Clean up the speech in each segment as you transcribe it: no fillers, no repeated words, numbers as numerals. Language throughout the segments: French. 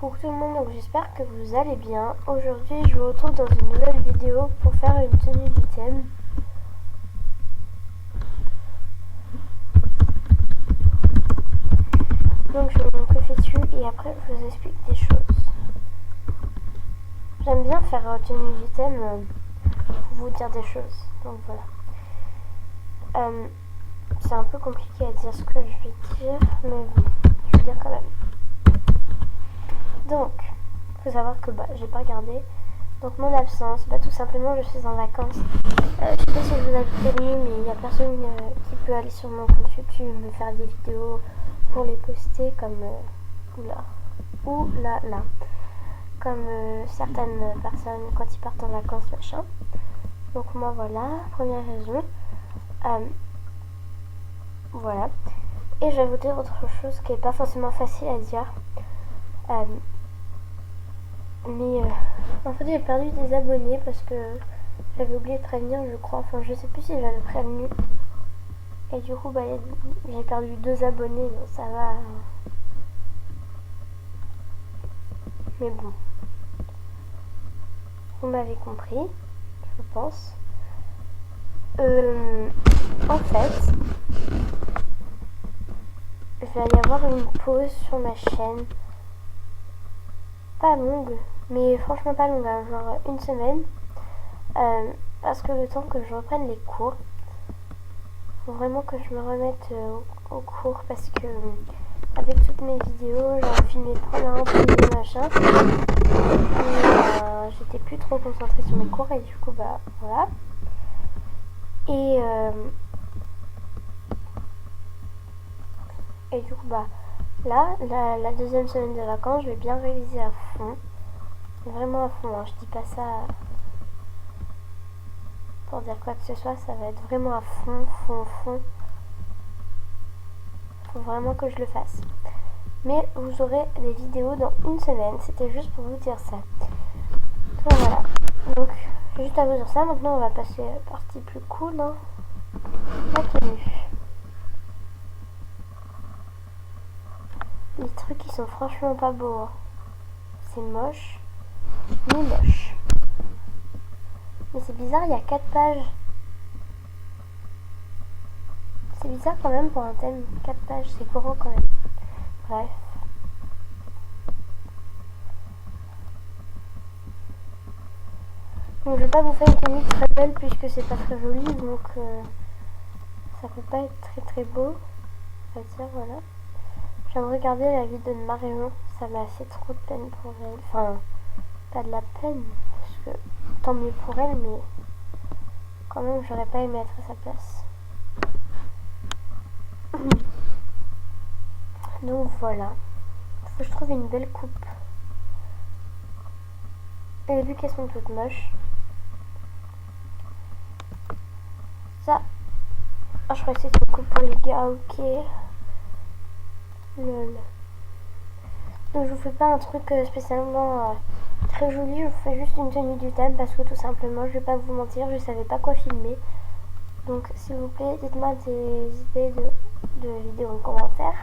Coucou tout le monde, donc j'espère que vous allez bien. Aujourd'hui je vous retrouve dans une nouvelle vidéo pour faire une tenue du thème. Donc je vais me coiffer dessus et après je vous explique des choses. J'aime bien faire tenue du thème pour vous dire des choses, donc voilà. C'est un peu compliqué à dire ce que je vais dire, mais bon, je vais dire quand même. Donc, faut savoir que j'ai pas regardé. Donc mon absence, tout simplement je suis en vacances. Je sais pas si je vous avais prévenu, mais il n'y a personne qui peut aller sur mon compte YouTube me faire des vidéos pour les poster comme comme certaines personnes quand ils partent en vacances machin. Donc moi voilà, première raison. Voilà. Et je vais vous dire autre chose qui est pas forcément facile à dire. Mais en fait j'ai perdu des abonnés parce que j'avais oublié de prévenir, je crois. Enfin je sais plus si j'avais prévenu. Et du coup j'ai perdu 2 abonnés, donc ça va. Mais bon. Vous m'avez compris, je pense. En fait, il va y avoir une pause sur ma chaîne. Pas longue, mais franchement pas longue, hein, genre une semaine. Parce que le temps que je reprenne les cours, faut vraiment que je me remette au cours parce que avec toutes mes vidéos, j'ai filmé plein de machin. Et j'étais plus trop concentrée sur mes cours et du coup voilà. Et du coup là, la deuxième semaine de vacances, je vais bien réviser à fond. Vraiment à fond, hein. Je dis pas ça pour dire quoi que ce soit, ça va être vraiment à fond. Faut vraiment que je le fasse. Mais vous aurez des vidéos dans une semaine, c'était juste pour vous dire ça. Donc voilà, donc juste à vous dire ça, maintenant on va passer à la partie plus cool, hein. La tenue. Les trucs ils sont franchement pas beaux, hein. C'est moche, ni moche. Mais c'est bizarre, il y a 4 pages. C'est bizarre quand même pour un thème, 4 pages, c'est gros quand même. Bref. Donc je vais pas vous faire une tenue très belle puisque c'est pas très joli, donc ça peut pas être très beau. On va dire, voilà. Je viens de regarder la vidéo de Marion, ça m'a fait trop de peine pour elle. Enfin, pas de la peine, parce que tant mieux pour elle, mais quand même j'aurais pas aimé être à sa place. Donc voilà, faut que je trouve une belle coupe. Et vu qu'elles sont toutes moches, ça, je crois que c'est une coupe pour les gars, ok. Lol. Donc je vous fais pas un truc spécialement très joli, je vous fais juste une tenue du thème parce que tout simplement, je vais pas vous mentir, je savais pas quoi filmer. Donc s'il vous plaît, dites-moi des idées de vidéos en commentaire.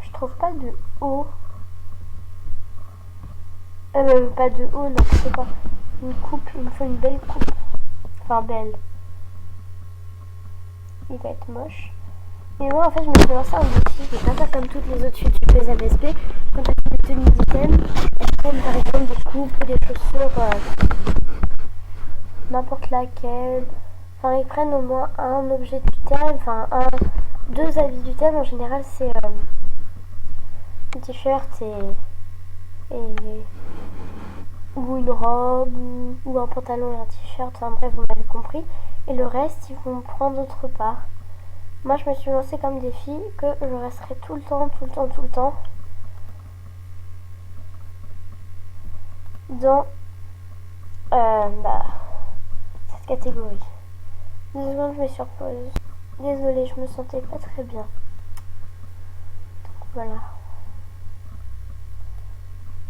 Je trouve pas de haut. Pas de haut, non, c'est pas. Une coupe, il me faut une belle coupe. Enfin belle. Il va être moche. Mais moi en fait je me suis lancée en défi, je vais pas faire comme toutes les autres youtubeuses ABSP. Quand elles font des tenues d'items, elles prennent par exemple des coupes ou des chaussures, n'importe laquelle. Enfin ils prennent au moins un objet du thème, enfin deux habits du thème. En général c'est un t-shirt ou une robe ou un pantalon et un t-shirt, enfin bref vous m'avez compris. Et le reste ils vont prendre autre part. Moi je me suis lancée comme défi que je resterai tout le temps dans cette catégorie. 2 secondes, je me surpose. Désolée, je me sentais pas très bien. Donc voilà.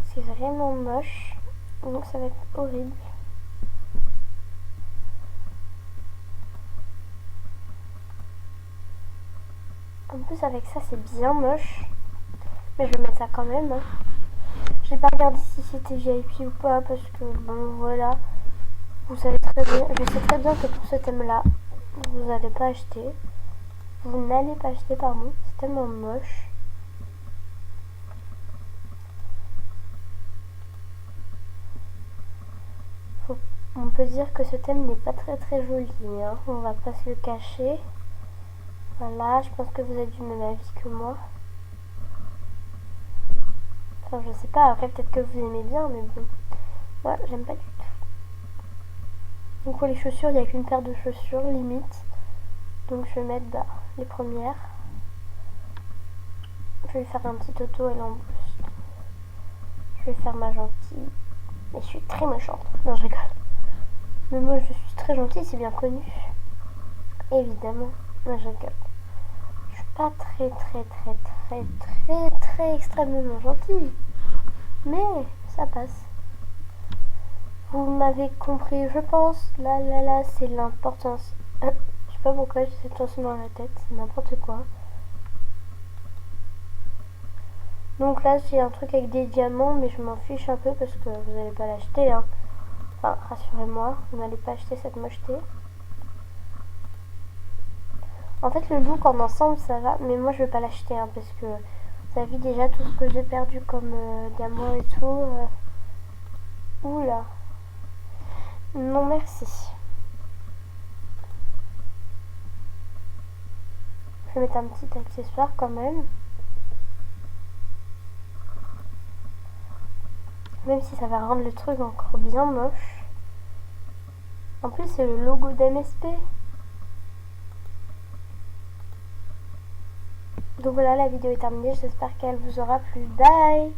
C'est vraiment moche, donc ça va être horrible. En plus avec ça c'est bien moche. Mais je vais mettre ça quand même. Hein. J'ai pas regardé si c'était VIP ou pas parce que bon voilà. Vous savez très bien, je sais très bien que pour ce thème là, vous n'allez pas acheter. Vous n'allez pas acheter pardon. C'est tellement moche. On peut dire que ce thème n'est pas très joli. Hein. On va pas se le cacher. Voilà, je pense que vous êtes du même avis que moi. Enfin, je sais pas, après peut-être que vous aimez bien, mais bon. Moi, j'aime pas du tout. Donc pour les chaussures, il n'y a qu'une paire de chaussures, limite. Donc je vais mettre les premières. Je vais faire un petit auto, elle en boost. Je vais faire ma gentille. Mais je suis très méchante. Non, je rigole. Mais moi, je suis très gentille, c'est bien connu. Évidemment. Non, je rigole. Je suis pas très extrêmement gentille. Mais ça passe. Vous m'avez compris, je pense. Là, c'est l'importance. Je sais pas pourquoi j'ai cette chanson dans la tête, c'est n'importe quoi. Donc là, j'ai un truc avec des diamants, mais je m'en fiche un peu parce que vous n'allez pas l'acheter. Hein. Enfin, rassurez-moi, vous n'allez pas acheter cette mocheté. En fait, le look en ensemble, ça va, mais moi, je vais pas l'acheter hein, parce que vous avez vu déjà tout ce que j'ai perdu comme diamants et tout. Oula. Non, merci. Je vais mettre un petit accessoire quand même. Même si ça va rendre le truc encore bien moche. En plus, c'est le logo d'MSP. Donc voilà, la vidéo est terminée. J'espère qu'elle vous aura plu. Bye!